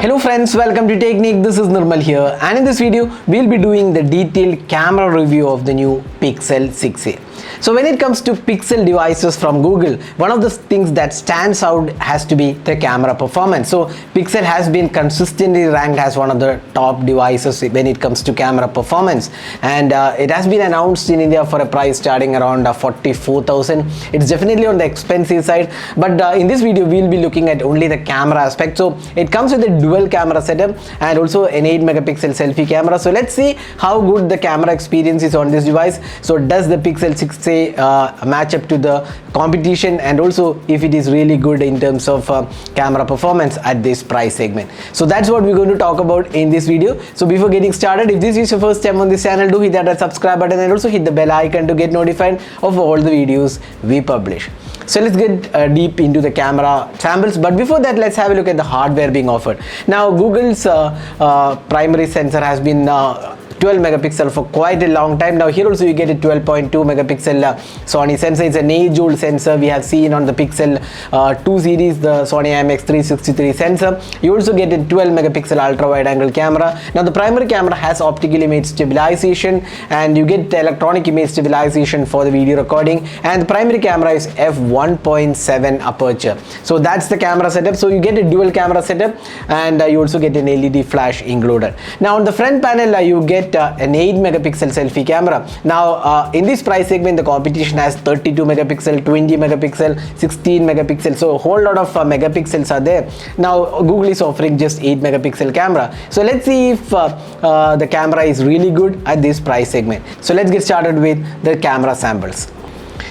Hello friends, welcome to Technique. This is Nirmal here, and in this video we'll be doing the detailed camera review of the new Pixel 6a. So when it comes to Pixel devices from Google, one of the things that stands out has to be the camera performance. So Pixel has been consistently ranked as one of the top devices when it comes to camera performance, and it has been announced in India for a price starting around 44,000. It's definitely on the expensive side, but in this video we'll be looking at only the camera aspect. So it comes with a dual camera setup and also an 8 megapixel selfie camera. So let's see how good the camera experience is on this device. So does the Pixel 6a match up to the competition, and also if it is really good in terms of camera performance at this price segment? So that's what we're going to talk about in this video. So before getting started, if this is your first time on this channel, do hit that subscribe button and also hit the bell icon to get notified of all the videos we publish. So let's get deep into the camera samples, but before that let's have a look at the hardware being offered. Now Google's primary sensor has been 12 megapixel for quite a long time now. Here also you get a 12.2 megapixel Sony sensor. It's an age-old sensor we have seen on the Pixel 2 series, the Sony IMX363 sensor. You also get a 12 megapixel ultra wide angle camera. Now the primary camera has optical image stabilization, and you get electronic image stabilization for the video recording, and the primary camera is f1.7 aperture. So that's the camera setup. So you get a dual camera setup, and you also get an LED flash included. Now on the front panel you get an 8 megapixel selfie camera. Now in this price segment the competition has 32 megapixel, 20 megapixel, 16 megapixel, so a whole lot of megapixels are there. Now Google is offering just 8 megapixel camera. So let's see if the camera is really good at this price segment. So let's get started with the camera samples.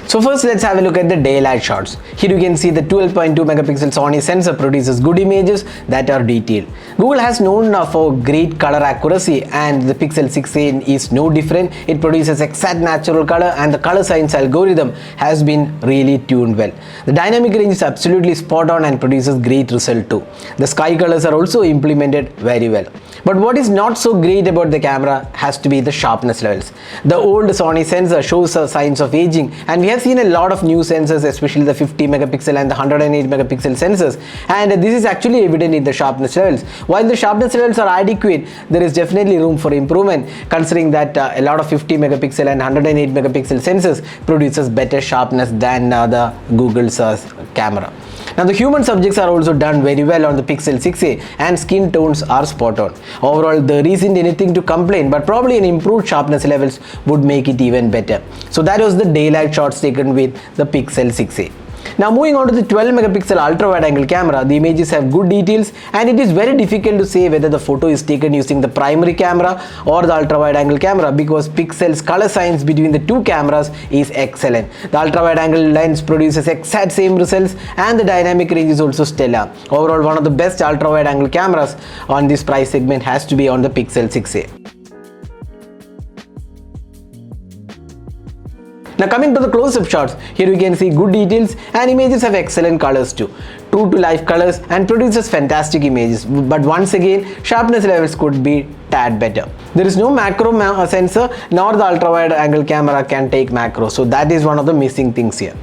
So first let's have a look at the daylight shots. Here you can see the 12.2 megapixel Sony sensor produces good images that are detailed. Google has known for great color accuracy, and the Pixel 6a is no different. It produces exact natural color, and the color science algorithm has been really tuned well. The dynamic range is absolutely spot on and produces great result too. The sky colors are also implemented very well. But what is not so great about the camera has to be the sharpness levels. The old Sony sensor shows signs of aging, and we have seen a lot of new sensors, especially the 50 megapixel and the 108 megapixel sensors, and this is actually evident in the sharpness levels. While the sharpness levels are adequate, there is definitely room for improvement, considering that a lot of 50 megapixel and 108 megapixel sensors produces better sharpness than the Google's camera. Now the human subjects are also done very well on the Pixel 6a, and skin tones are spot on. Overall there isn't anything to complain, but probably an improved sharpness levels would make it even better. So that was the daylight shots taken with the Pixel 6a. Now moving on to the 12 megapixel ultra wide angle camera, the images have good details, and it is very difficult to say whether the photo is taken using the primary camera or the ultra wide angle camera, because Pixel's color science between the two cameras is excellent. The ultra wide angle lens produces exact same results, and the dynamic range is also stellar. Overall, one of the best ultra wide angle cameras on this price segment has to be on the Pixel 6a. Now coming to the close-up shots, here you can see good details, and images have excellent colors too. True to life colors, and produces fantastic images, but once again sharpness levels could be tad better. There is no macro sensor, nor the ultra wide angle camera can take macro, so that is one of the missing things here.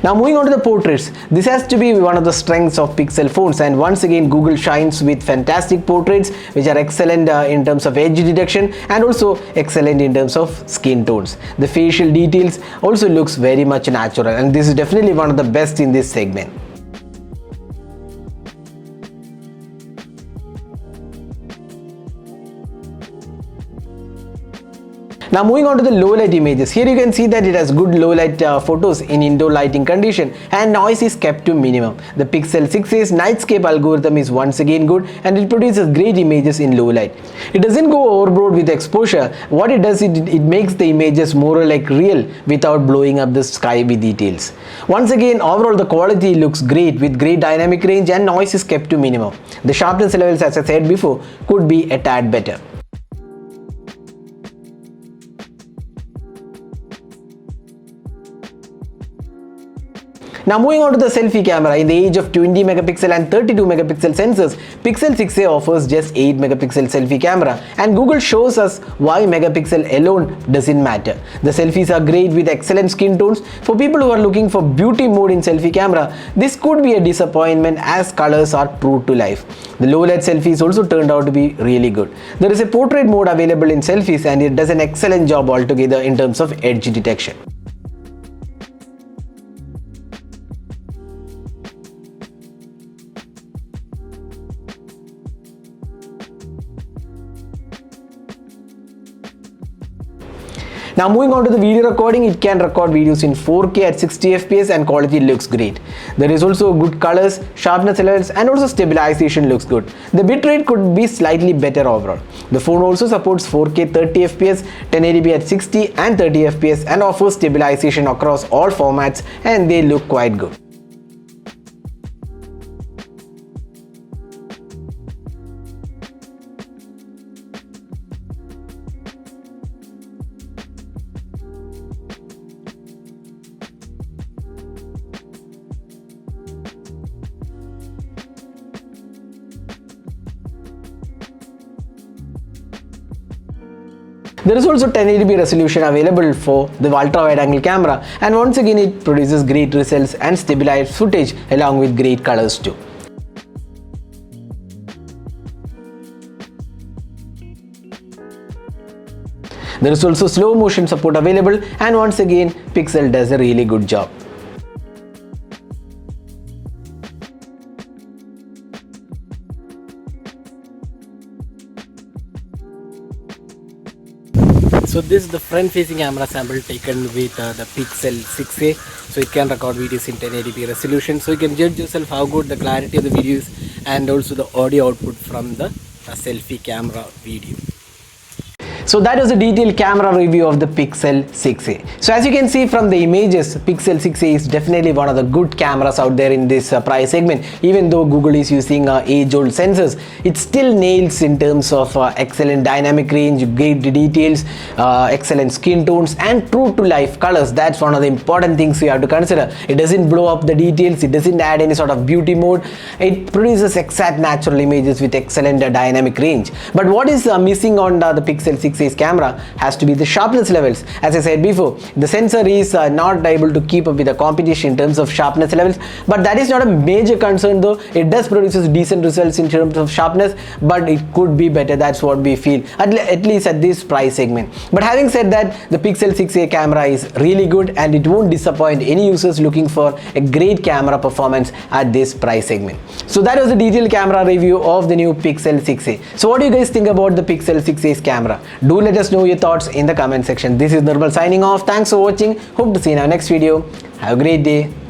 Now moving on to the portraits, this has to be one of the strengths of Pixel phones, and once again Google shines with fantastic portraits which are excellent in terms of edge detection, and also excellent in terms of skin tones. The facial details also looks very much natural, and this is definitely one of the best in this segment. Now moving on to the low light images, here you can see that it has good low light photos in indoor lighting condition, and noise is kept to minimum. The Pixel 6a's nightscape algorithm is once again good, and it produces great images in low light. It doesn't go overboard with exposure. What it does, it makes the images more like real without blowing up the sky with details. Once again, overall the quality looks great with great dynamic range, and noise is kept to minimum. The sharpness levels, as I said before, could be a tad better. Now moving on to the selfie camera, in the age of 20 megapixel and 32 megapixel sensors, Pixel 6a offers just 8 megapixel selfie camera, and Google shows us why megapixel alone doesn't matter. The selfies are great with excellent skin tones. For people who are looking for beauty mode in selfie camera, this could be a disappointment as colors are true to life. The low light selfies also turned out to be really good. There is a portrait mode available in selfies, and it does an excellent job altogether in terms of edge detection. Now moving on to the video recording, it can record videos in 4K at 60 fps and quality looks great. There is also good colors, sharpness levels, and also stabilization looks good. The bitrate could be slightly better overall. The phone also supports 4K 30 fps, 1080p at 60 and 30 fps, and offers stabilization across all formats, and they look quite good. There is also 1080p resolution available for the ultra wide angle camera, and once again it produces great results and stabilized footage along with great colors too. There is also slow motion support available, and once again Pixel does a really good job. So this is the front facing camera sample taken with the Pixel 6a. So it can record videos in 1080p resolution. So you can judge yourself how good the clarity of the videos and also the audio output from the selfie camera video. So that was a detailed camera review of the Pixel 6a. So as you can see from the images, Pixel 6a is definitely one of the good cameras out there in this price segment. Even though Google is using age-old sensors, it still nails in terms of excellent dynamic range, great details, excellent skin tones, and true-to-life colors. That's one of the important things you have to consider. It doesn't blow up the details, it doesn't add any sort of beauty mode. It produces exact natural images with excellent dynamic range. But what is missing on the Pixel 6a camera has to be the sharpness levels. As I said before, the sensor is not able to keep up with the competition in terms of sharpness levels, but that is not a major concern though. It does produces decent results in terms of sharpness, but it could be better. That's what we feel, at least at this price segment. But having said that, the Pixel 6a camera is really good, and it won't disappoint any users looking for a great camera performance at this price segment. So that was a detailed camera review of the new Pixel 6a. So what do you guys think about the Pixel 6a's camera? Do let us know your thoughts in the comment section. This is Nirmal signing off. Thanks for watching. Hope to see you in our next video. Have a great day.